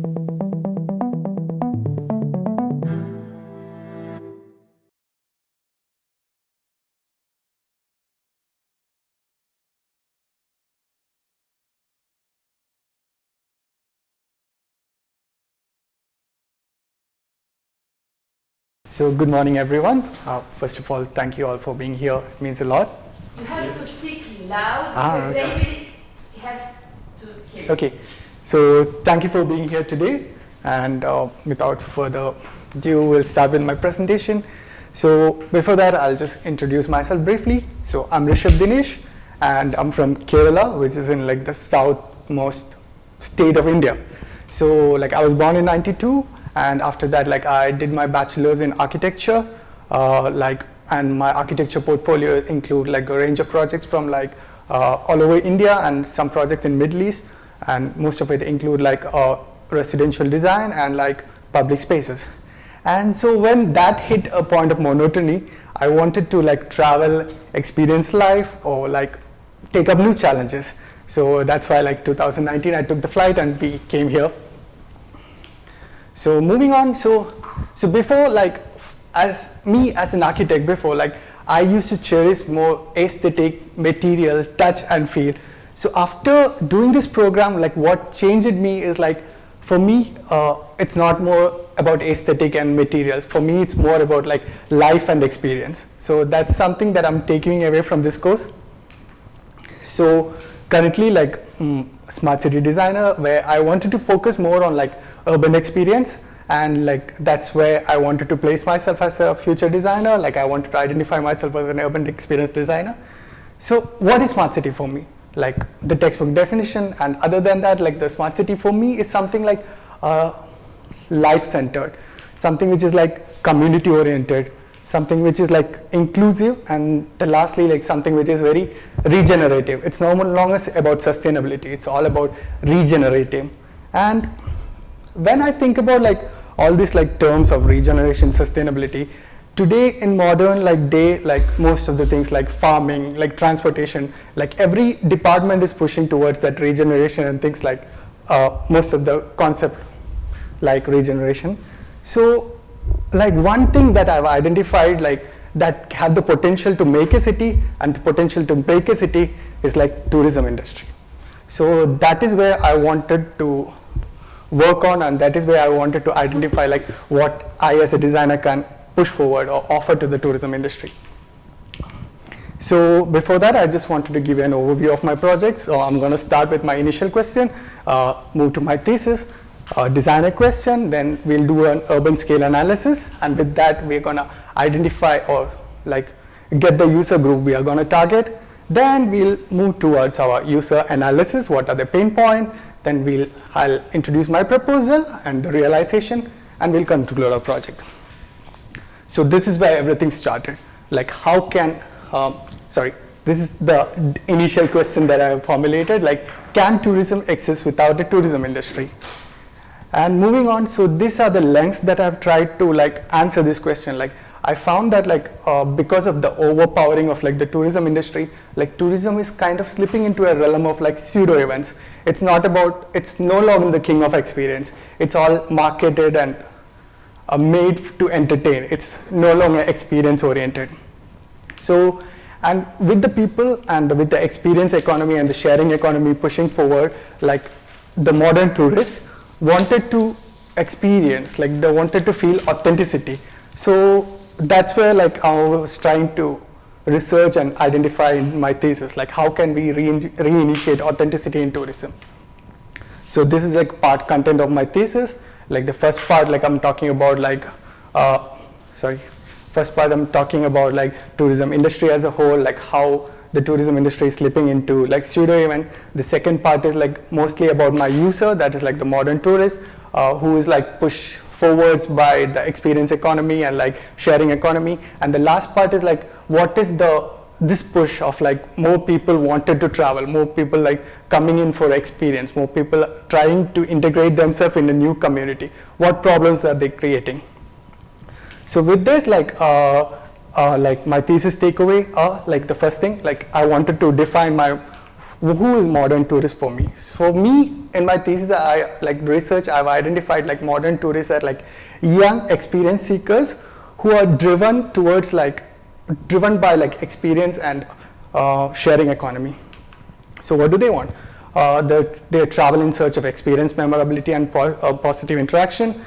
So good morning, everyone. First of all, thank you all for being here. It means a lot. You have to speak loud because they will have to hear you. Okay. So thank you for being here today. And without further ado, we'll start with my presentation. So before that, I'll just introduce myself briefly. So I'm Rishabh DINESH, and I'm from Kerala, which is in like the southmost state of India. So like I was born in '92. And after that, like I did my bachelor's in architecture, and my architecture portfolio include like a range of projects from like all over India and some projects in Middle East, and most of it include like residential design and like public spaces. And so when that hit a point of monotony, I wanted to like travel, experience life, or like take up new challenges. So that's why like 2019, I took the flight and we came here. So moving on, so before like, as an architect before, like I used to cherish more aesthetic, material, touch and feel. So after doing this program, like what changed me is like, for me, it's not more about aesthetic and materials. For me, it's more about like life and experience. So that's something that I'm taking away from this course. So currently like smart city designer, where I wanted to focus more on like urban experience, and like that's where I wanted to place myself as a future designer. Like I wanted to identify myself as an urban experience designer. So what is smart city for me? Like the textbook definition, and other than that, like the smart city for me is something like life-centered, something which is like community-oriented, something which is like inclusive, and lastly like something which is very regenerative. It's no longer about sustainability, it's all about regenerating. And when I think about like all these like terms of regeneration, sustainability, today in modern like day, like most of the things like farming, like transportation, like every department is pushing towards that regeneration and things like most of the concept like regeneration. So like one thing that I've identified like that have the potential to make a city and the potential to break a city is like tourism industry. So that is where I wanted to work on, and that is where I wanted to identify like what I as a designer can push forward or offer to the tourism industry. So before that, I just wanted to give you an overview of my project. So I'm going to start with my initial question, move to my thesis, design a question, then we'll do an urban scale analysis, and with that we're going to identify or like get the user group we are going to target. Then we'll move towards our user analysis, what are the pain points, then I'll introduce my proposal and the realization, and we'll conclude our project. So this is where everything started. Like how can, this is the initial question that I have formulated, like can tourism exist without a tourism industry? And moving on, so these are the lengths that I've tried to like answer this question. Like I found that like because of the overpowering of like the tourism industry, like tourism is kind of slipping into a realm of like pseudo events. It's not about, it's no longer the king of experience. It's all marketed and made to entertain. It's no longer experience oriented. So, and with the people and with the experience economy and the sharing economy pushing forward, like the modern tourists wanted to experience, like they wanted to feel authenticity. So that's where like I was trying to research and identify in my thesis, like how can we reinitiate authenticity in tourism. So this is like part content of my thesis. Like the first part, like I'm talking about like, first part I'm talking about like tourism industry as a whole, like how the tourism industry is slipping into like pseudo event. The second part is like mostly about my user, that is like the modern tourist, who is like pushed forwards by the experience economy and like sharing economy. And the last part is like what is this push of like more people wanted to travel, more people like coming in for experience, more people trying to integrate themselves in a new community. What problems are they creating? So with this, like my thesis takeaway, like the first thing, like I wanted to define who is modern tourist for me? For me, in my thesis, research, I've identified like modern tourists are like young experience seekers who are driven by like experience and sharing economy. So what do they want? They travel in search of experience, memorability, and positive interaction.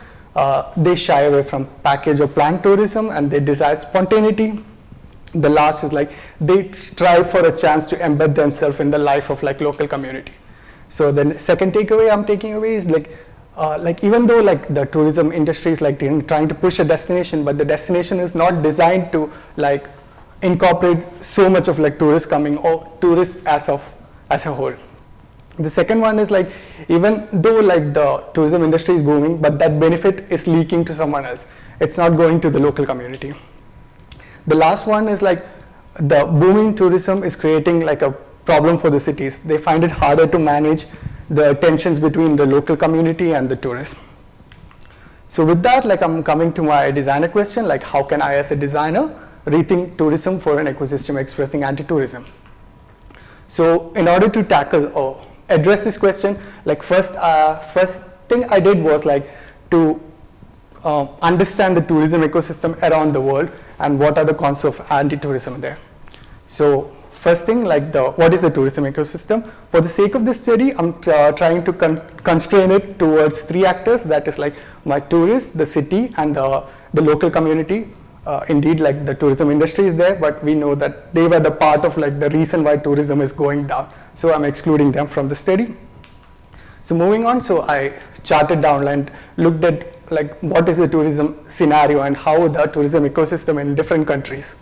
They shy away from package or planned tourism, and they desire spontaneity. The last is like they strive for a chance to embed themselves in the life of like local community. So the second takeaway I'm taking away is like even though like the tourism industry is like trying to push a destination, but the destination is not designed to like incorporate so much of like tourists coming or tourists as a whole. The second one is like even though like the tourism industry is booming, but that benefit is leaking to someone else. It's not going to the local community. The last one is like the booming tourism is creating like a problem for the cities. They find it harder to manage the tensions between the local community and the tourists. So with that, like I'm coming to my designer question, like how can I as a designer rethink tourism for an ecosystem expressing anti-tourism? So in order to tackle or address this question, like first thing I did was like to understand the tourism ecosystem around the world and what are the concepts of anti-tourism there. So first thing, like what is the tourism ecosystem? For the sake of this study, I'm trying to constrain it towards three actors, that is like my tourists, the city, and the local community. Indeed, like the tourism industry is there, but we know that they were the part of like the reason why tourism is going down. So I'm excluding them from the study. So moving on, so I charted down and looked at like what is the tourism scenario and how the tourism ecosystem in different countries.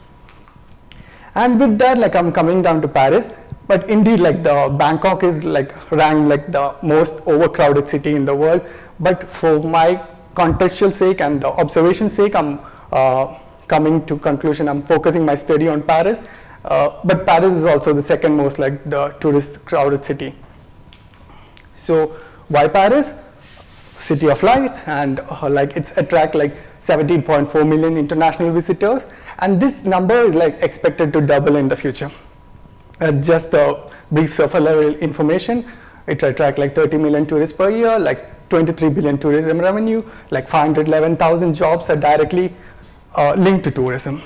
And with that, like I'm coming down to Paris, but indeed like the Bangkok is like ranked like the most overcrowded city in the world. But for my contextual sake and the observation sake, I'm coming to conclusion, I'm focusing my study on Paris. But Paris is also the second most like the tourist crowded city. So why Paris? City of lights, and like it's attract like 17.4 million international visitors, and this number is like expected to double in the future. Just a brief surface level information, it attract like 30 million tourists per year, like 23 billion tourism revenue, like 511,000 jobs are directly linked to tourism.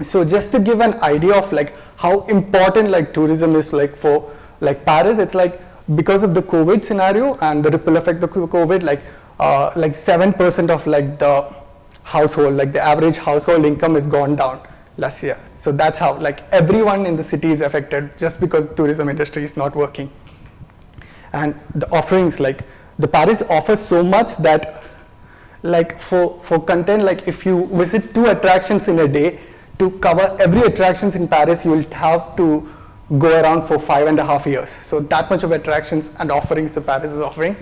So just to give an idea of like how important like tourism is like for like Paris, it's like because of the COVID scenario and the ripple effect of COVID, like 7% of like the household, like the average household income is gone down last year. So that's how like everyone in the city is affected just because the tourism industry is not working. And the offerings, like the Paris offers so much that like for content, like if you visit 2 attractions in a day, to cover every attractions in Paris, you will have to go around for 5.5 years. So that much of attractions and offerings the Paris is offering.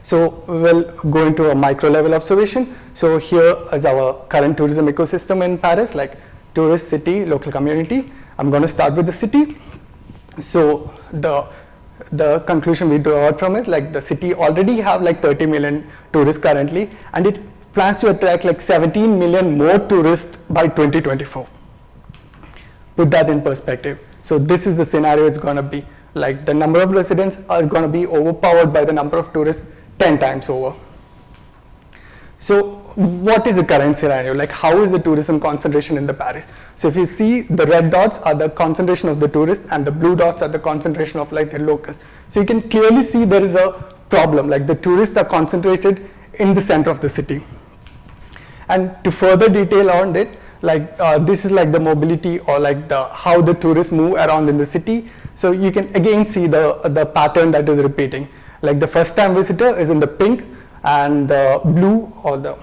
So we'll go into a micro level observation. So here is our current tourism ecosystem in Paris, like tourist, city, local community. I'm going to start with the city. So the conclusion we draw out from it, like the city already have like 30 million tourists currently, and it plans to attract like 17 million more tourists by 2024. Put that in perspective. So this is the scenario it's going to be. Like the number of residents are going to be overpowered by the number of tourists 10 times over. So what is the current scenario? Like how is the tourism concentration in the Paris? So if you see, the red dots are the concentration of the tourists and the blue dots are the concentration of like the locals. So you can clearly see there is a problem, like the tourists are concentrated in the center of the city. And to further detail on it, like this is like the mobility or like how the tourists move around in the city. So you can again see the pattern that is repeating. Like the first time visitor is in the pink, and the blue or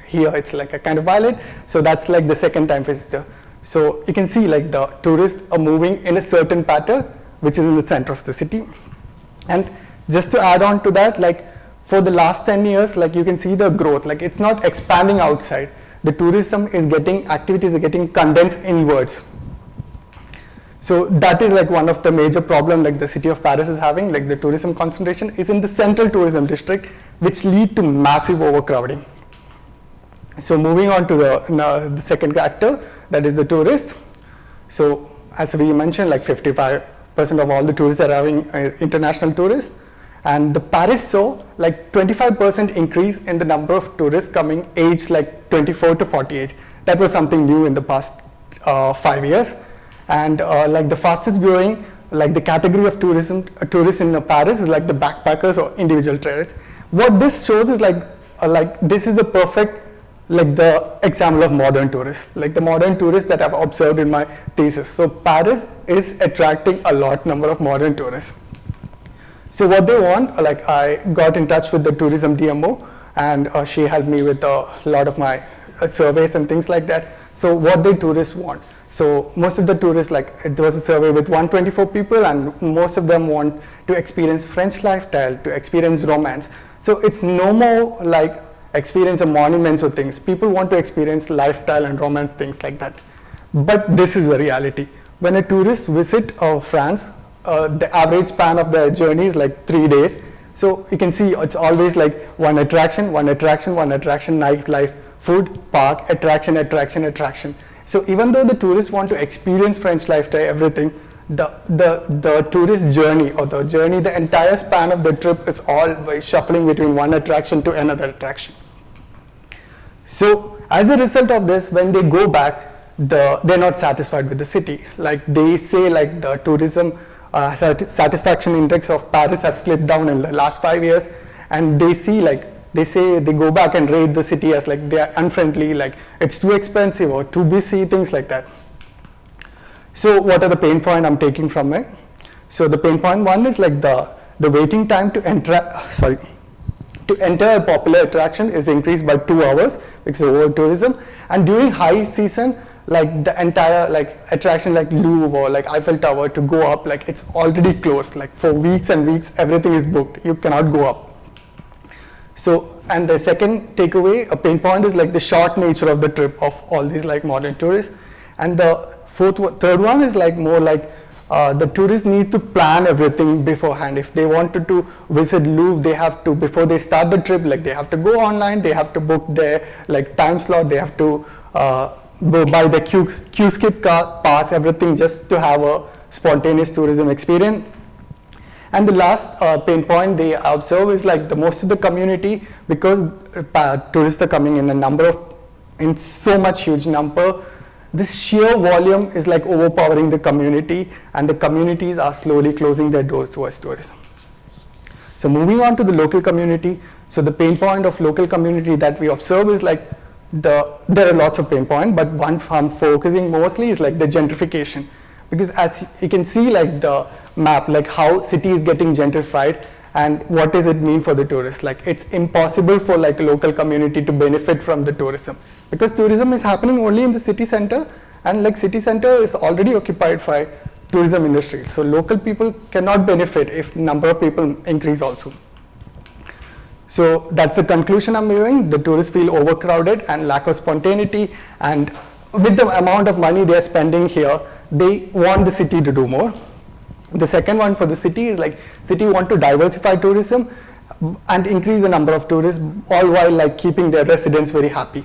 here it's like a kind of violet. So that's like the second time visitor. So you can see like the tourists are moving in a certain pattern, which is in the center of the city. And just to add on to that, like for the last 10 years, like you can see the growth, like it's not expanding outside. The tourism is activities are getting condensed inwards. So that is like one of the major problems like the city of Paris is having, like the tourism concentration is in the central tourism district, which lead to massive overcrowding. So moving on to the second factor, that is the tourist. So as we mentioned, like 55% of all the tourists arriving, international tourists. And the Paris saw like 25% increase in the number of tourists coming aged like 24 to 48. That was something new in the past 5 years. And like the fastest growing, like the category of tourists in Paris is like the backpackers or individual traders. What this shows is like this is the perfect, like the example of modern tourists, like the modern tourists that I've observed in my thesis. So Paris is attracting a lot number of modern tourists. So what they want, like I got in touch with the tourism DMO, and she helped me with a lot of my surveys and things like that. So what the tourists want. So most of the tourists, like there was a survey with 124 people, and most of them want to experience French lifestyle, to experience romance. So it's no more like experience of monuments or things. People want to experience lifestyle and romance, things like that. But this is the reality. When a tourist visit France, the average span of their journey is like 3 days. So you can see it's always like one attraction, nightlife, food, park, attraction. So even though the tourists want to experience French lifestyle, everything, the tourist journey or the entire span of the trip is all by shuffling between one attraction to another attraction. So as a result of this, when they go back, they're not satisfied with the city. Like they say, like the tourism satisfaction index of Paris have slipped down in the last 5 years, and they say they go back and rate the city as like they are unfriendly, like it's too expensive or too busy, things like that. So what are the pain point I'm taking from it? So the pain point one is like the waiting time to enter a popular attraction is increased by 2 hours because of over tourism, and during high season, like the entire like attraction like Louvre or like Eiffel Tower to go up, like it's already closed, like for weeks and weeks everything is booked, you cannot go up. So, and the second takeaway, a pain point, is like the short nature of the trip of all these like modern tourists. And the third one is like more like the tourists need to plan everything beforehand. If they wanted to visit Louvre, they have to, before they start the trip, like they have to go online, they have to book their like time slot, they have to buy the Q-skip pass, everything, just to have a spontaneous tourism experience. And the last pain point they observe is like the most of the community, because tourists are coming in so much huge number, this sheer volume is like overpowering the community, and the communities are slowly closing their doors towards tourism. So moving on to the local community. So the pain point of local community that we observe is like there are lots of pain points, but one I'm focusing mostly is like the gentrification. Because as you can see, like the map, like how city is getting gentrified, and what does it mean for the tourists? Like it's impossible for like a local community to benefit from the tourism, because tourism is happening only in the city center, and like city center is already occupied by tourism industry. So local people cannot benefit if number of people increase also. So that's the conclusion I'm giving. The tourists feel overcrowded and lack of spontaneity, and with the amount of money they're spending here, they want the city to do more. The second one for the city is like city want to diversify tourism and increase the number of tourists, all while like keeping their residents very happy.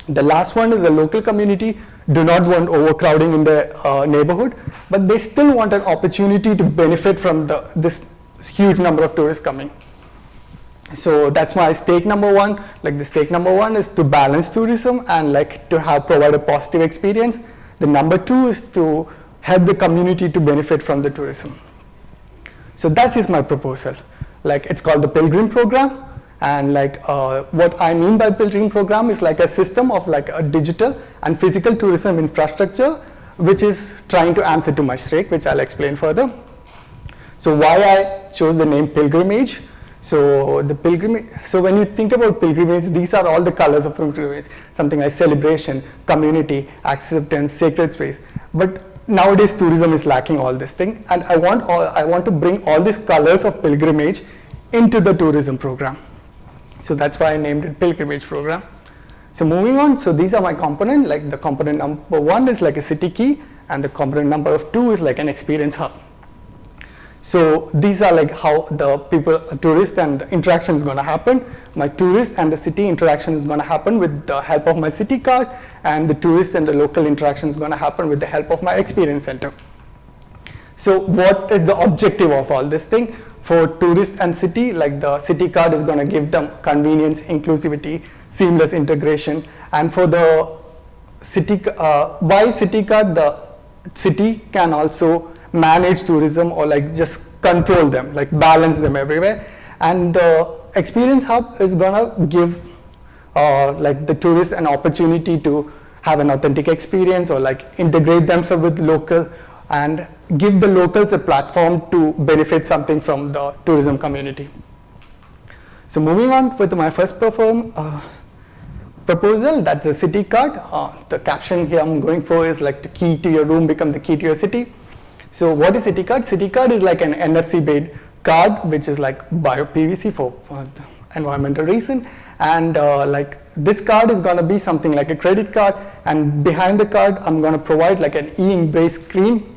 The last one is the local community do not want overcrowding in their neighborhood, but they still want an opportunity to benefit from this huge number of tourists coming. So that's my stake number one. Like the stake number one is to balance tourism and like to provide a positive experience. The number two is to help the community to benefit from the tourism. So that is my proposal. Like it's called the Pilgrim Program, and like what I mean by Pilgrim Program is like a system of like a digital and physical tourism infrastructure, which is trying to answer to my stake, which I'll explain further. So why I chose the name pilgrimage. So when you think about pilgrimage, these are all the colors of pilgrimage, something like celebration, community, acceptance, sacred space. But nowadays tourism is lacking all this thing, and I want to bring all these colors of pilgrimage into the tourism program. So that's why I named it Pilgrimage Program. So moving on, so these are my components. Like the component number one is like a city key, and the component number two is like an experience hub. So these are like how the tourist and the interaction is going to happen. My tourist and the city interaction is going to happen with the help of my city card, and the tourist and the local interaction is going to happen with the help of my experience center. So what is the objective of all this thing? For tourist and city, like the city card is going to give them convenience, inclusivity, seamless integration. And for the city, by city card, the city can also manage tourism or like just control them, like balance them everywhere. And the experience hub is gonna give like the tourists an opportunity to have an authentic experience or like integrate themselves with local and give the locals a platform to benefit something from the tourism community. So moving on with my first proposal, that's the city card. The caption here I'm going for is like the key to your room become the key to your city. So what is city card? City card is like an NFC based card which is like bio PVC for environmental reason, and like this card is going to be something like a credit card, and behind the card I'm going to provide like an e-embrace screen.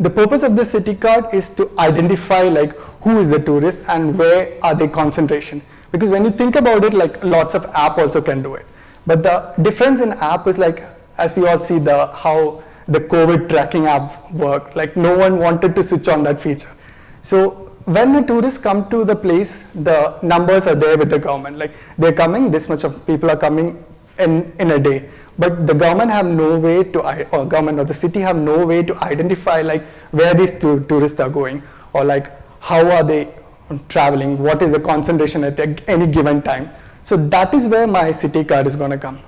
The purpose of the city card is to identify like who is the tourist and where are they concentration. Because when you think about it, like lots of app also can do it. But the difference in app is like, as we all see how the COVID tracking app worked, like no one wanted to switch on that feature. So when the tourists come to the place, the numbers are there with the government. Like they're coming, this much of people are coming in a day. But the government have no way to, or government or the city have no way to identify like where these tourists are going, or like how are they traveling, what is the concentration at any given time. So that is where my city card is going to come.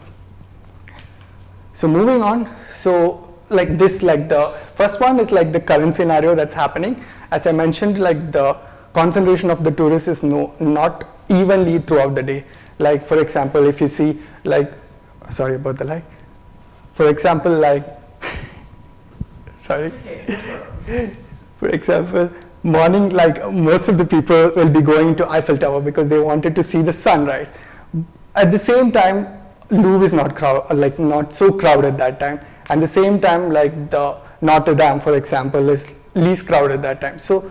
So moving on, so like this, like the first one is like the current scenario that's happening. As I mentioned, like the concentration of the tourists is not evenly throughout the day. Like for example, if you see like, sorry about the light. For example, like, sorry. For example, morning, like most of the people will be going to Eiffel Tower because they wanted to see the sunrise. At the same time, Louvre is not so crowded that time. And the same time, like the Notre Dame, for example, is least crowded that time. So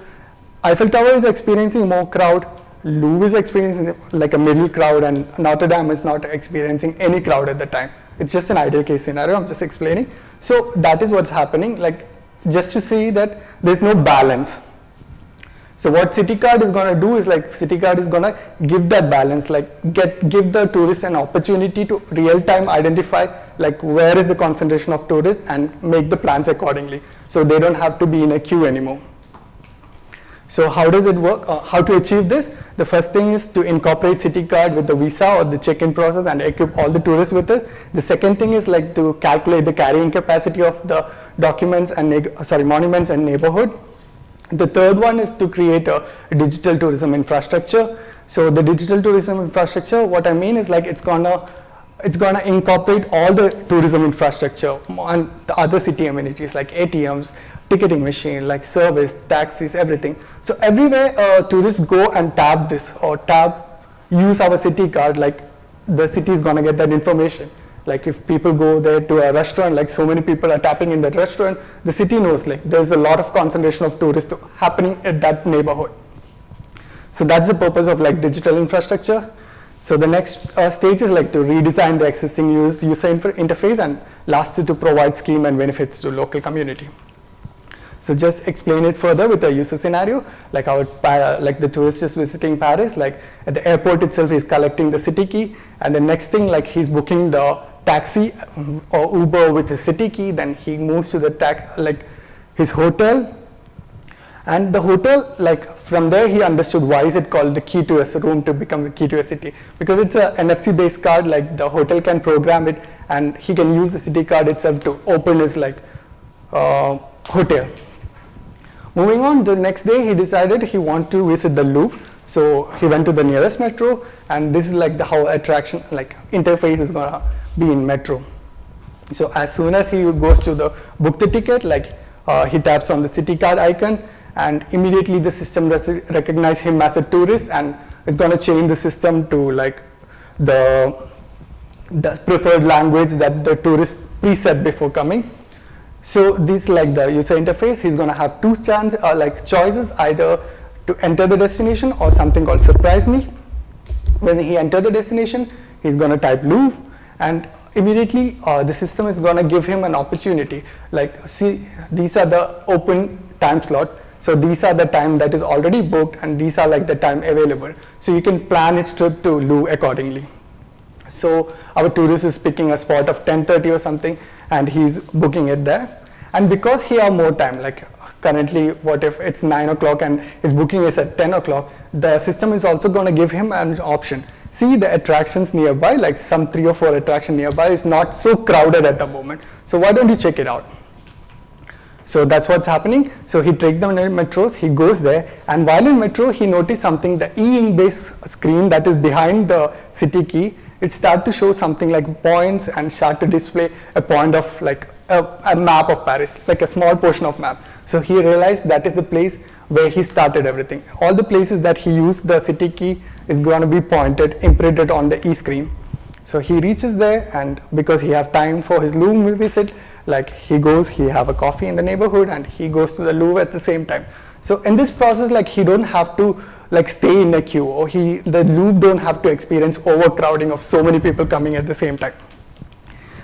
Eiffel Tower is experiencing more crowd, Louvre is experiencing like a middle crowd, and Notre Dame is not experiencing any crowd at the time. It's just an ideal case scenario, I'm just explaining. So that is what's happening, like just to see that there's no balance. So what city card is going to do is like city card is going to give that balance, like give the tourists an opportunity to real time identify like where is the concentration of tourists and make the plans accordingly. So they don't have to be in a queue anymore. So how does it work? How to achieve this? The first thing is to incorporate city card with the visa or the check-in process and equip all the tourists with it. The second thing is like to calculate the carrying capacity of the documents and monuments and neighborhood. The third one is to create a digital tourism infrastructure. So the digital tourism infrastructure, what I mean is like it's gonna incorporate all the tourism infrastructure and the other city amenities like ATMs, ticketing machine, like service, taxis, everything. So everywhere tourists go and tap this or use our city card, like the city is gonna get that information. Like if people go there to a restaurant, like so many people are tapping in that restaurant, the city knows like there's a lot of concentration of tourists happening at that neighborhood. So that's the purpose of like digital infrastructure. So the next stage is like to redesign the existing user interface, and last is to provide scheme and benefits to local community. So just explain it further with a user scenario, like how like the tourist is visiting Paris, like at the airport itself he's collecting the city key, and the next thing like he's booking the taxi or Uber with his city key, then he moves to the his hotel, and the hotel, like from there he understood why is it called the key to a room to become the key to a city, because it's a NFC based card, like the hotel can program it and he can use the city card itself to open his like hotel. Moving on, the next day he decided he wanted to visit the Louvre. So he went to the nearest metro, and this is like how attraction, like interface is gonna be in metro. So as soon as he goes to the book the ticket, like he taps on the city card icon, and immediately the system recognize him as a tourist, and it's gonna change the system to like the preferred language that the tourist preset before coming. So this like the user interface, he's gonna have two choices, either to enter the destination or something called surprise me. When he enters the destination, he's gonna type Louvre, and immediately the system is gonna give him an opportunity. Like, see, these are the open time slot. So these are the time that is already booked, and these are like the time available. So you can plan his trip to Louvre accordingly. So our tourist is picking a spot of 10:30 or something, and he's booking it there. And because he have more time, like currently what if it's 9 o'clock and his booking is at 10 o'clock, the system is also going to give him an option. See the attractions nearby, like some 3 or 4 attractions nearby is not so crowded at the moment. So why don't you check it out? So that's what's happening. So he takes the metros, he goes there, and while in metro, he noticed something, the e-ink based screen that is behind the city key, it started to show something like points and start to display a point of like a map of Paris, like a small portion of map. So he realized that is the place where he started everything. All the places that he used the city key is going to be pointed, imprinted on the e-screen. So he reaches there, and because he have time for his Louvre visit, like he goes, he have a coffee in the neighborhood, and he goes to the Louvre at the same time. So in this process, like he don't have to like stay in a queue, or the Louvre don't have to experience overcrowding of so many people coming at the same time.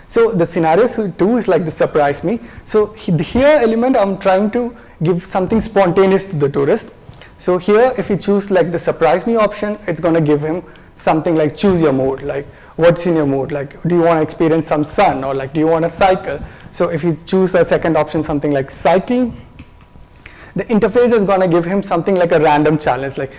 So the scenario 2 is like the surprise me. So here element, I'm trying to give something spontaneous to the tourist. So here, if you choose like the surprise me option, it's going to give him something like choose your mode, like what's in your mood, like do you want to experience some sun, or like do you want to cycle. So if you choose a second option, something like cycling, the interface is going to give him something like a random challenge, like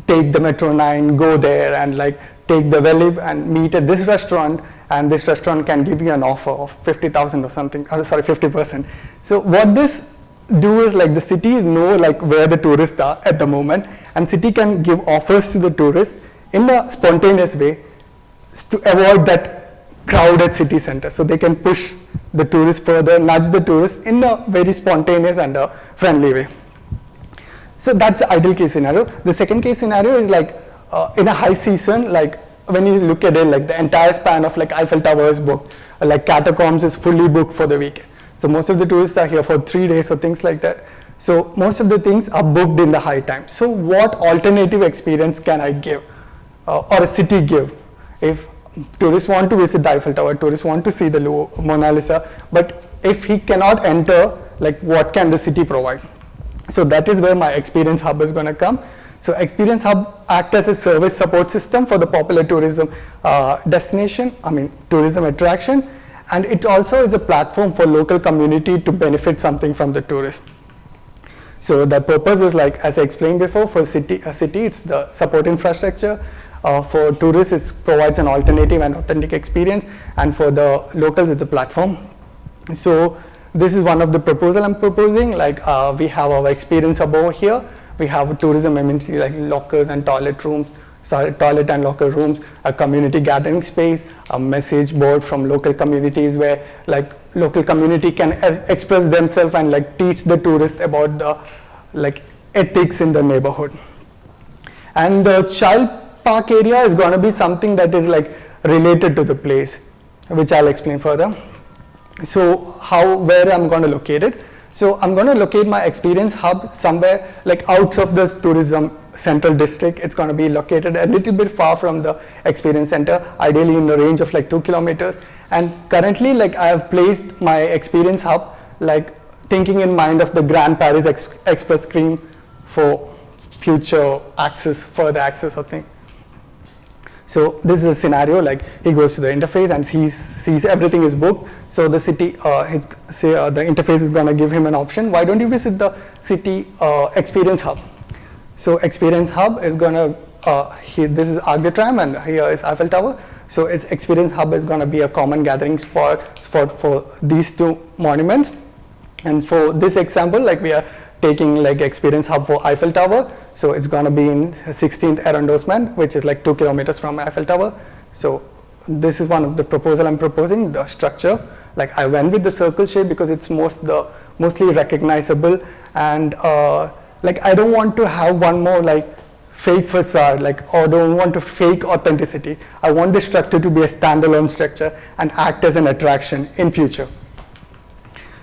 take the Metro 9, go there, and like take the Velib and meet at this restaurant, and this restaurant can give you an offer of 50,000 or something, or sorry, 50%. So what this do is like the city know like where the tourists are at the moment, and city can give offers to the tourists in a spontaneous way to avoid that crowded city center. So they can push the tourists further, nudge the tourists in a very spontaneous and a friendly way. So that's the ideal case scenario. The second case scenario is like in a high season, like when you look at it, like the entire span of like Eiffel Tower is booked, like catacombs is fully booked for the weekend. So most of the tourists are here for 3 days or things like that. So most of the things are booked in the high time. So what alternative experience can I give or a city give? If tourists want to visit the Eiffel Tower, tourists want to see the Mona Lisa, but if he cannot enter, like what can the city provide? So that is where my experience hub is going to come. So experience hub act as a service support system for the popular tourism tourism attraction, and it also is a platform for local community to benefit something from the tourist. So the purpose is like, as I explained before, for a city it's the support infrastructure. For tourists, it provides an alternative and authentic experience, and for the locals, it's a platform. So this is one of the proposal I'm proposing. Like we have our experience hub over here. We have a tourism amenity like lockers and toilet and locker rooms, a community gathering space, a message board from local communities where like local community can express themselves and like teach the tourists about the like ethics in the neighborhood. And the child park area is going to be something that is like related to the place, which I'll explain further. So where I'm going to locate it? So I'm going to locate my experience hub somewhere like out of this tourism central district. It's going to be located a little bit far from the experience center, ideally in the range of like 2 kilometers. And currently, like I have placed my experience hub like thinking in mind of the Grand Paris Express scheme for future access, further access or thing. So this is a scenario like he goes to the interface and sees everything is booked. So the city, the interface is going to give him an option. Why don't you visit the city experience hub? So experience hub is going to, this is Arc de Triomphe and here is Eiffel Tower. So its experience hub is going to be a common gathering spot for these two monuments. And for this example, like we are taking like experience hub for Eiffel Tower. So it's going to be in 16th arrondissement, which is like 2 kilometers from Eiffel Tower. So this is one of the proposal I'm proposing, the structure. Like I went with the circle shape because it's mostly recognizable, and like I don't want to have one more like fake facade, like or don't want to fake authenticity. I want the structure to be a standalone structure and act as an attraction in future.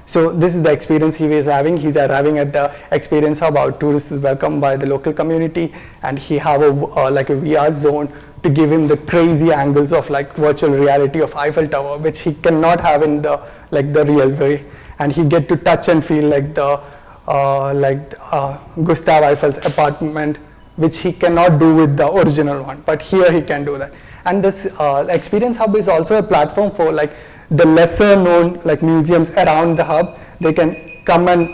So this is the experience he is having. He's arriving at the experience hub. Our tourist is welcomed by the local community, and he have like a VR zone to give him the crazy angles of like virtual reality of Eiffel Tower, which he cannot have in the real way. And he get to touch and feel like the Gustav Eiffel's apartment, which he cannot do with the original one, but here he can do that. And this experience hub is also a platform for like the lesser known like museums around the hub. They can come and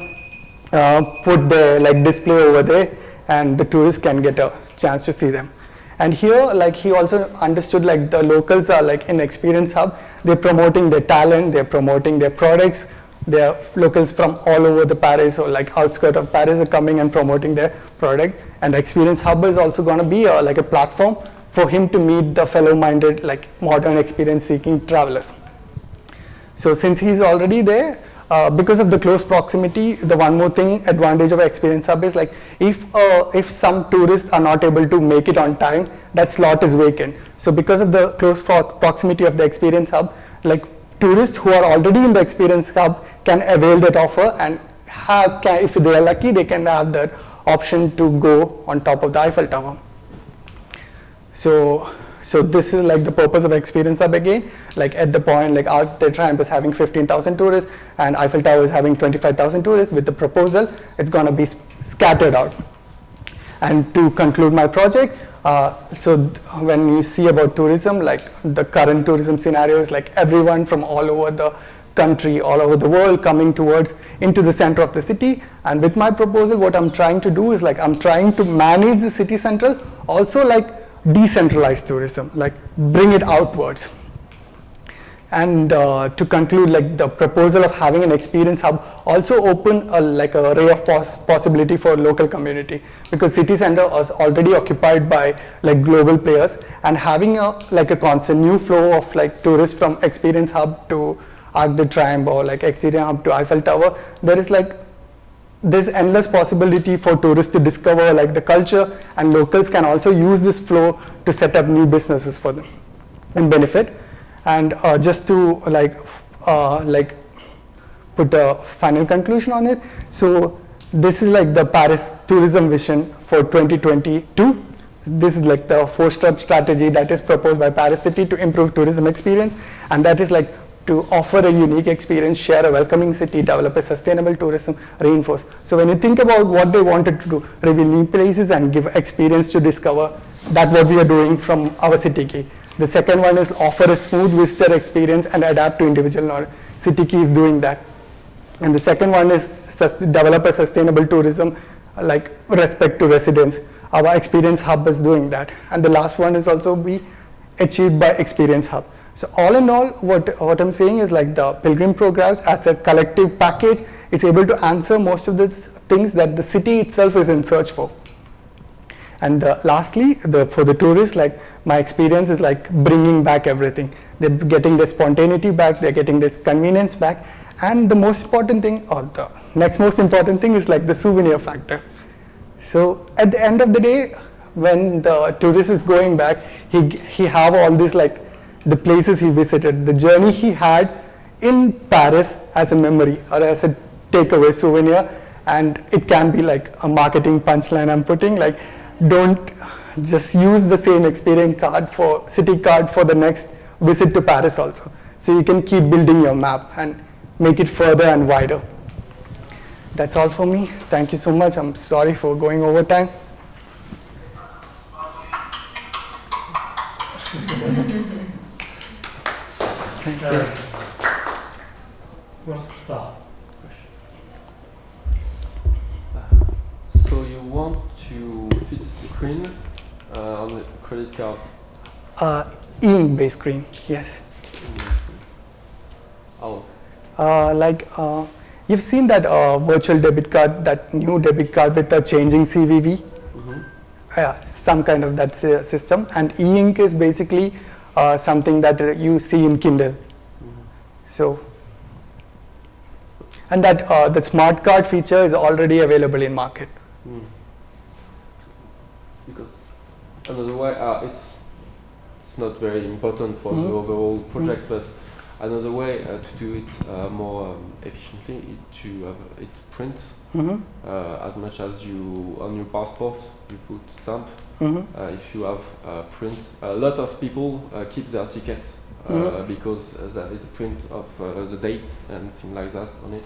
put their like display over there, and the tourists can get a chance to see them. And here, like he also understood like the locals are like in experience hub, they're promoting their talent, they're promoting their products. There are locals from all over the Paris or like outskirts of Paris are coming and promoting their product. And the experience hub is also going to be like a platform for him to meet the fellow-minded like modern experience-seeking travelers. So since he's already there, because of the close proximity, the one more thing advantage of experience hub is like if some tourists are not able to make it on time, that slot is vacant. So because of the close proximity of the experience hub, like tourists who are already in the experience hub can avail that offer and if they are lucky, they can have that option to go on top of the Eiffel Tower. So this is like the purpose of experience hub again. Like at the point, like Arc de Triomphe is having 15,000 tourists and Eiffel Tower is having 25,000 tourists. With the proposal, it's going to be scattered out. And to conclude my project, when you see about tourism, like the current tourism scenario is like everyone from all over the country, all over the world coming into the center of the city. And with my proposal, what I'm trying to do is like I'm trying to manage the city central, also like decentralized tourism, like bring it outwards. And to conclude, like the proposal of having an experience hub also open like a array of possibility for local community, because city center was already occupied by like global players, and having like a constant new flow of like tourists from experience hub to Arc de Triomphe or like experience hub to Eiffel Tower, there's endless possibility for tourists to discover like the culture, and locals can also use this flow to set up new businesses for them and benefit. And just to like put a final conclusion on it, so this is like the Paris tourism vision for 2022. This is like the 4-step strategy that is proposed by Paris City to improve tourism experience, and that is like to offer a unique experience, share a welcoming city, develop a sustainable tourism, reinforce. So when you think about what they wanted to do, reveal new places and give experience to discover, that's what we are doing from our city key. The second one is offer a smooth visitor experience and adapt to individual knowledge. City key is doing that. And the second one is develop a sustainable tourism, like respect to residents. Our experience hub is doing that. And the last one is also be achieved by experience hub. So all in all, what I'm saying is like the Pilgrim programs as a collective package is able to answer most of the things that the city itself is in search for. And lastly, for the tourists, like my experience is like bringing back everything. They're getting the spontaneity back, they're getting this convenience back. And the most important thing, or the next most important thing is like the souvenir factor. So at the end of the day, when the tourist is going back, he have all these like the places he visited, the journey he had in Paris as a memory or as a takeaway souvenir, and it can be like a marketing punchline I'm putting, like don't just use the same experience card for city card for the next visit to Paris also. So you can keep building your map and make it further and wider. That's all for me. Thank you so much. I'm sorry for going over time. Who wants to start? So you want to fit a screen on the credit card? E-ink-based screen, yes. Oh. You've seen that virtual debit card, that new debit card with the changing CVV? Mm-hmm. Yeah, some kind of that system. And e-ink is basically something that you see in Kindle. Mm-hmm. So, and that the smart card feature is already available in market. Mm. Because another way, it's not very important for the overall project, but another way to do it more efficiently is to have it print as much as you on your passport you put stamp. If you have print, a lot of people keep their tickets because there is a print of the date and things like that on it.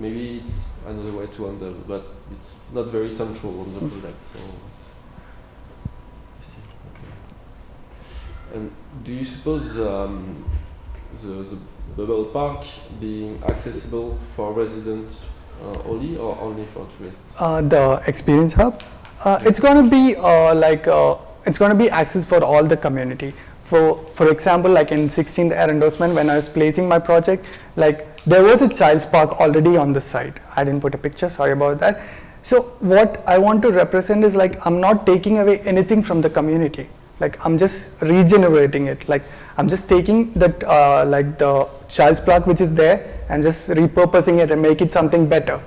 maybe it's another way to handle, but it's not very central on the project. So. And do you suppose the bubble park being accessible for residents only or only for tourists? The experience hub, it's going to be it's going to be access for all the community. For example, like in 16th air endorsement, when I was placing my project, like there was a child's park already on the site. I didn't put a picture, sorry about that. So what I want to represent is like I'm not taking away anything from the community. Like I'm just regenerating it. Like I'm just taking that like the child's park which is there and just repurposing it and make it something better.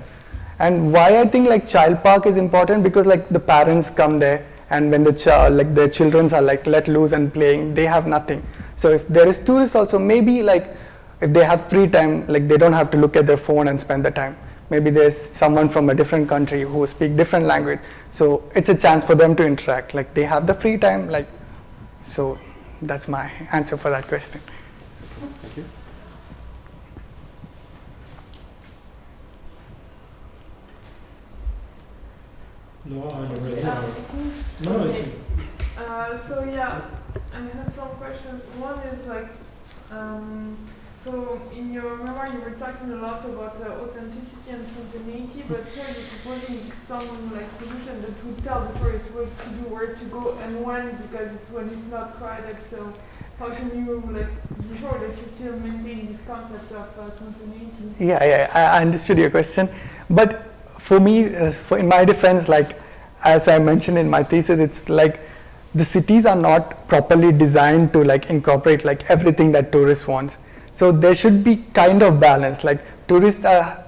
And why I think like child park is important, because like the parents come there, and when the like their children are like let loose and playing, they have nothing. So if there is tourists also, maybe like if they have free time, like they don't have to look at their phone and spend the time. Maybe there's someone from a different country who speak different language. So it's a chance for them to interact. Like they have the free time, like, so that's my answer for that question. Thank you. No, I don't really It's me? No, it's Okay. So yeah, I have some questions. One is like, so in your memoir you were talking a lot about authenticity and spontaneity, but here you're proposing some like solution that would tell the tourists what to do, where to go, and when, because it's when it's not crowded. So how can you like be sure that you still maintain this concept of spontaneity? Yeah, I understood your question. But for me, in my defense, like as I mentioned in my thesis, it's like the cities are not properly designed to like incorporate like everything that tourists want. So there should be kind of balance. Like tourists are,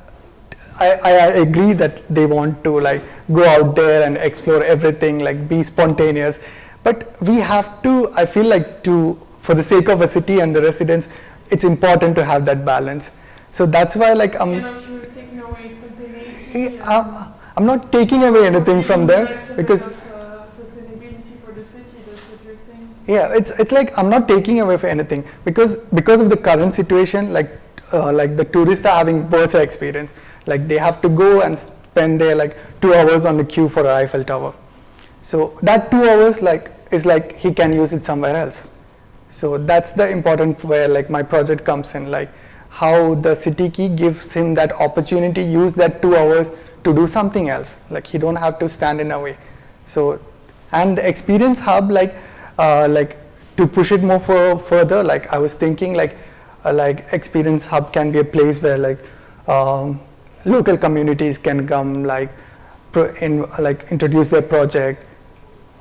I agree that they want to like go out there and explore everything, like be spontaneous. But we have to, I feel like for the sake of a city and the residents, it's important to have that balance. So that's why like You know, if you're taking away spontaneity, I'm not taking away anything from them, because sustainability for the city, that's what you're saying? yeah, it's like I'm not taking away for anything, because of the current situation, like the tourists are having worse experience. Like they have to go and spend their like 2 hours on the queue for Eiffel Tower. So that 2 hours like is like he can use it somewhere else. So that's the important where like my project comes in, like how the city key gives him that opportunity, use that 2 hours to do something else. Like he don't have to stand in a way. So, and the experience hub, like to push it more further, like I was thinking like experience hub can be a place where like local communities can come, like introduce their project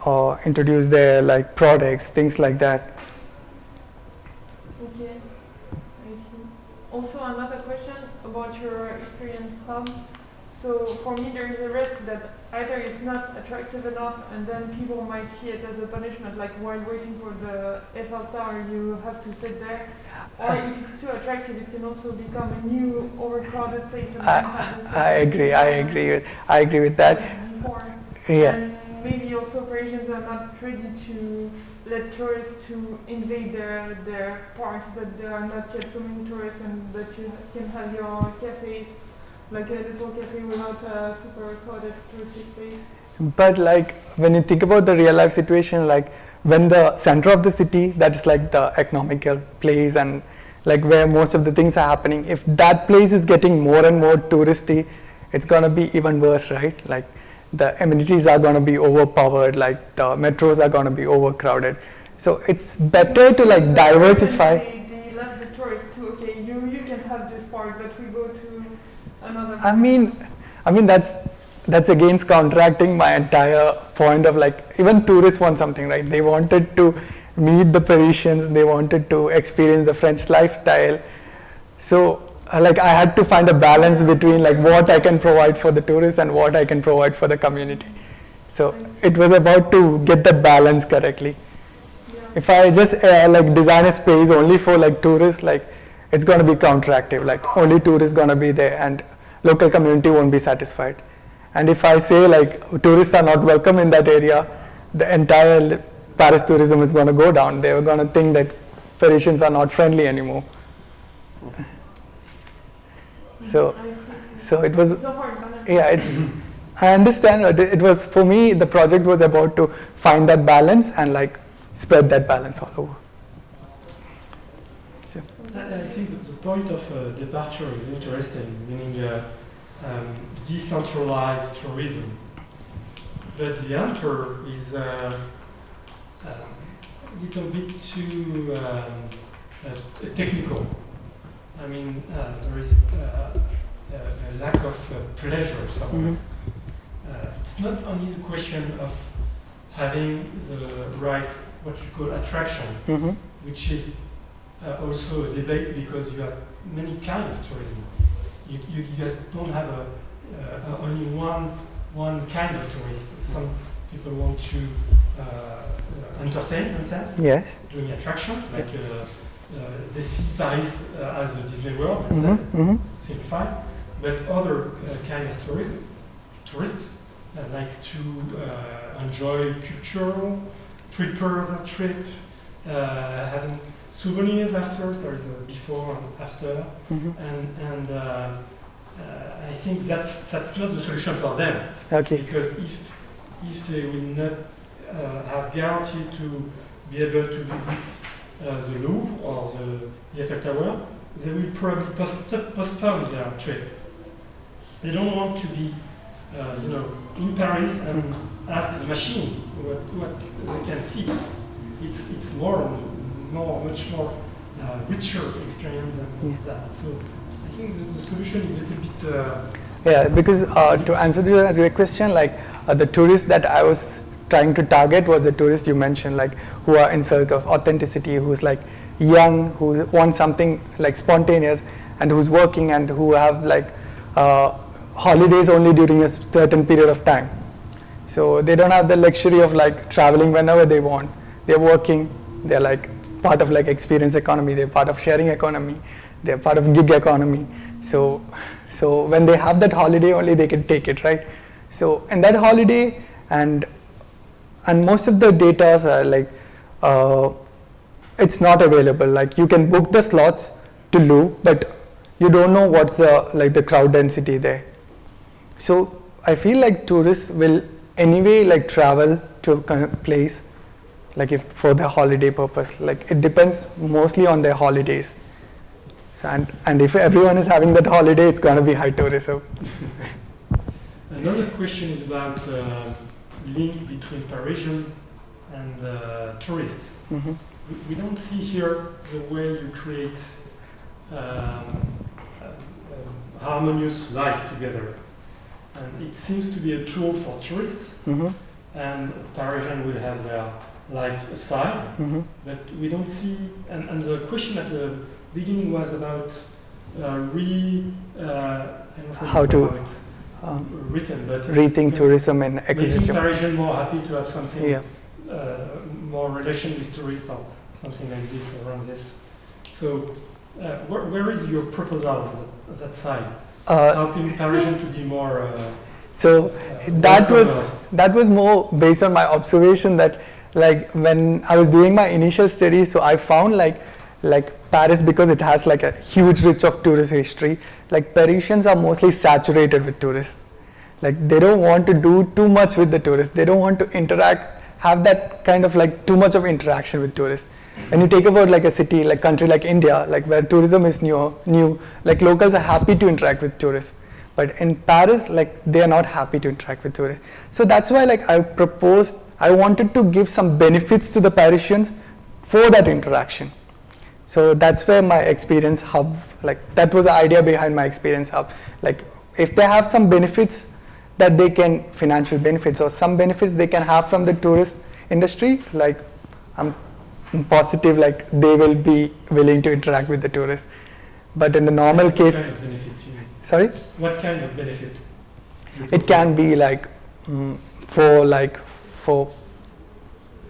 or introduce their like products, things like that. Okay, I see. Also another question about your experience hub. So for me there is a risk that either it's not attractive enough and then people might see it as a punishment, like while waiting for the Eiffel Tower you have to sit there. Or if it's too attractive it can also become a new overcrowded place. And I agree with that. Before. Yeah. And maybe also Parisians are not ready to let tourists to invade their parks, that there are not yet so many tourists, and that you can have your cafe, like a little cafe without a super crowded touristic place. But like when you think about the real life situation, like when the center of the city, that is like the economical place and like where most of the things are happening, if that place is getting more and more touristy, it's gonna be even worse, right? Like the amenities are gonna be overpowered, like the metros are gonna be overcrowded. So it's better to like diversify. They left the tourists to, okay, you can have this part, but we go to another. I mean that's against counteracting my entire point of like, even tourists want something, right? They wanted to meet the Parisians, they wanted to experience the French lifestyle. So like I had to find a balance between like what I can provide for the tourists and what I can provide for the community. So it was about to get that balance correctly. Yeah. If I just like design a space only for like tourists, like it's going to be counteractive, like only tourists going to be there and local community won't be satisfied. And if I say like tourists are not welcome in that area, the entire Paris tourism is going to go down. They are going to think that Parisians are not friendly anymore. So So it was, It's a hard balance. yeah, it's, I understand. It was, for me, the project was about to find that balance and like spread that balance all over. I think the point of departure is interesting, meaning decentralized tourism. But the answer is a little bit too technical. I mean, there is a lack of pleasure somewhere. It's not only the question of having the right, what you call attraction, which is also a debate because you have many kinds of tourism. You don't have only one kind of tourist. Some people want to entertain themselves, Yes. doing attraction, like they see Paris as a Disney World, let's say, simplified. But other kind of tourists likes to enjoy cultural, prepare the trip, having souvenirs after, there is a before and after, and I think that's not the solution for them. Okay. Because if they will not have guaranteed to be able to visit the Louvre or the Eiffel Tower, they will probably postpone their trip. They don't want to be, in Paris and ask the machine what they can see. It's much more richer experience than that. So I think the solution is a little bit. Yeah, because to answer your question, like the tourists that I was trying to target was the tourists you mentioned, like who are in search of authenticity, who's like young, who wants something like spontaneous, and who's working and who have like holidays only during a certain period of time. So they don't have the luxury of like traveling whenever they want. They're working. They're like part of like experience economy. They're part of sharing economy. They're part of gig economy. So when they have that holiday only, they can take it, right? So in that holiday, and most of the data are like it's not available. Like you can book the slots to Louvre, but you don't know what's the crowd density there. So I feel like tourists will anyway like travel to a place like if for their holiday purpose. Like it depends mostly on their holidays. And if everyone is having that holiday, it's going to be high tourism. Another question is about link between Parisian and tourists. We don't see here the way you create harmonious life together. And it seems to be a tool for tourists, and Parisian will have their life aside, but we don't see, and the question at the beginning was about how to written, but rethink tourism and making ecosystem. Parisian more happy to have something, Yeah. more relation with tourists or something like this around this. So where is your proposal on that side? Helping Parisian to be more. So that was more based on my observation that like when I was doing my initial study, so I found like Paris, because it has like a huge reach of tourist history, like Parisians are mostly saturated with tourists. Like they don't want to do too much with the tourists. They don't want to interact, have that kind of like too much of interaction with tourists. When you take about like a city, like country like India, like where tourism is new, like locals are happy to interact with tourists. But in Paris, like they are not happy to interact with tourists. So that's why like I wanted to give some benefits to the Parisians for that interaction. So that's where my experience hub, like that was the idea behind my experience hub. Like if they have some benefits that they can, financial benefits or some benefits they can have from the tourist industry, like I'm positive like they will be willing to interact with the tourists. But in the normal case, What kind of benefit you mean? Sorry? What kind of benefit? It can be like for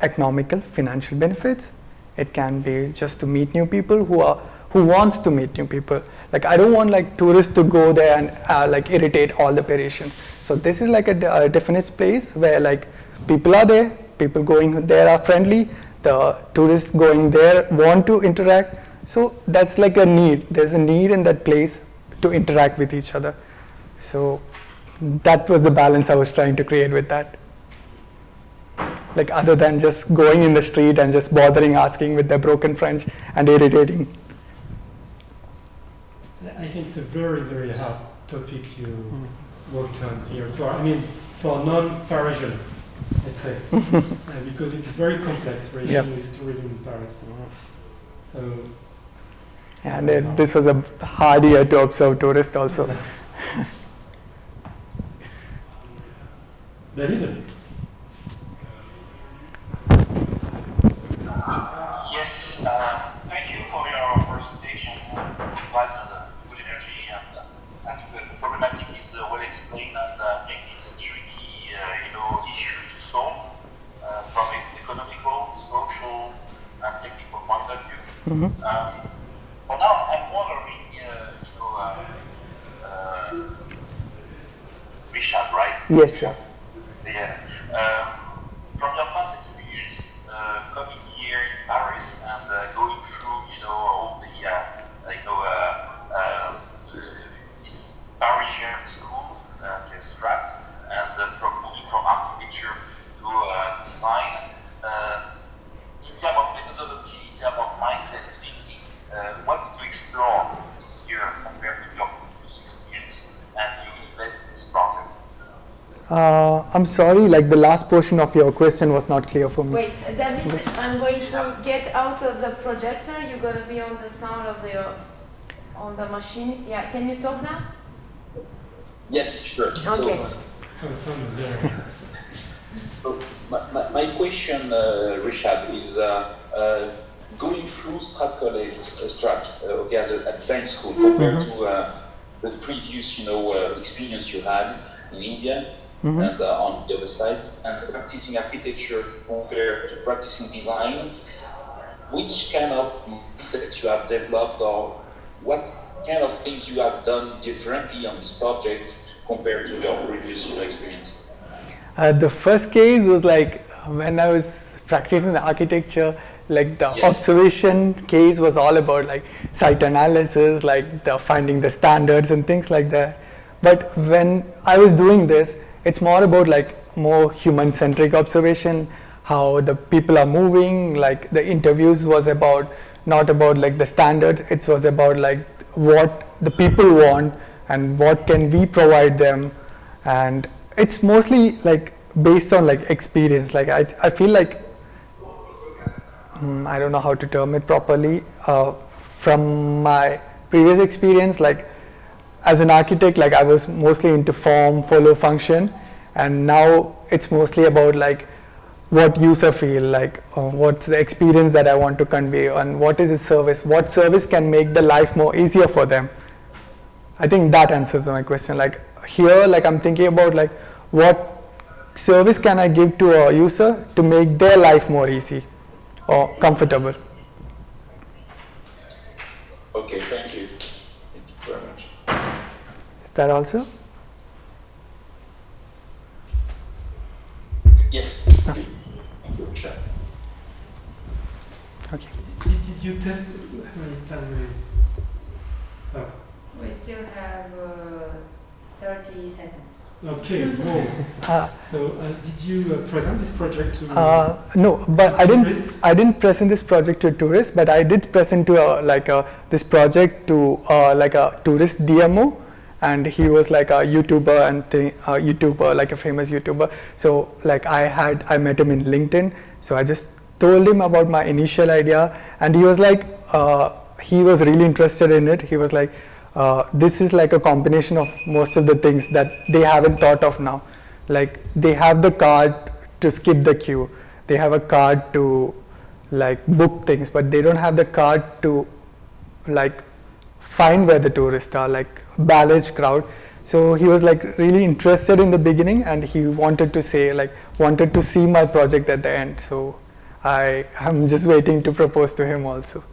economical, financial benefits. It can be just to meet new people who wants to meet new people. Like I don't want like tourists to go there and like irritate all the Parisians. So this is like a definite place where like people are there, people going there are friendly, the tourists going there want to interact. So that's like a need. There's a need in that place to interact with each other. So that was the balance I was trying to create with that. Like other than just going in the street and just bothering asking with their broken French and irritating. I think it's a very, very hard topic you worked on here. For non-Parisian, let's say, because it's very complex relation with tourism in Paris. So. And this was a hard year to observe tourists also. David? Yes, thank you for your presentation. Quite good energy, and I think the problematic is well explained, and I think it's a tricky, issue to solve from an economical, social, and technical point of view. For now, I'm wondering, Rishabh, right? Yes, sir. Yeah. From your past experience, coming here in Paris and going through, all the, this Parisian school, Strate, and from moving from architecture to design, in terms of methodology, in terms of mindset thinking, what did you explore this year compared to your previous experience and you invest in this project? I'm sorry, like the last portion of your question was not clear for me. Wait, David, I'm going to get out of the projector. You're going to be on the sound of on the machine. Yeah, can you talk now? Yes, sure. Okay. So my question, Rishabh, is going through Strate College, at the design school, compared to the previous, experience you had in India and on the other side, and practicing architecture compared to practicing design. Which kind of mindset you have developed, or what kind of things you have done differently on this project compared to your previous experience? The first case was like when I was practicing the architecture, like the observation case was all about like site analysis, like the finding the standards and things like that. But when I was doing this, it's more about like more human-centric observation, how the people are moving, like the interviews was about, not about like the standards, it was about like what the people want and what can we provide them. And it's mostly like based on like experience. Like I feel like, I don't know how to term it properly, from my previous experience, like as an architect, like I was mostly into form, follow, function, and now it's mostly about like what user feel, like what's the experience that I want to convey, and what is the service, what service can make the life more easier for them. I think that answers my question. Like here, like I'm thinking about like what service can I give to a user to make their life more easy or comfortable. Okay, thank you. Thank you very much. Is that also? Yeah. Thank you, Rishabh. Okay. Did you test? Oh. We still have 30 seconds. Okay. Whoa. So did you present this project to? No, but I didn't present this project to tourists, but I did present to this project to like a tourist DMO, and he was like a YouTuber and YouTuber, like a famous YouTuber. So like I met him in LinkedIn. So I just told him about my initial idea, and he was like, he was really interested in it. He was like, this is like a combination of most of the things that they haven't thought of now. Like they have the card to skip the queue, they have a card to like book things, but they don't have the card to like find where the tourists are, like balance crowd. So he was like really interested in the beginning, and he wanted to see my project at the end. So I'm just waiting to propose to him also.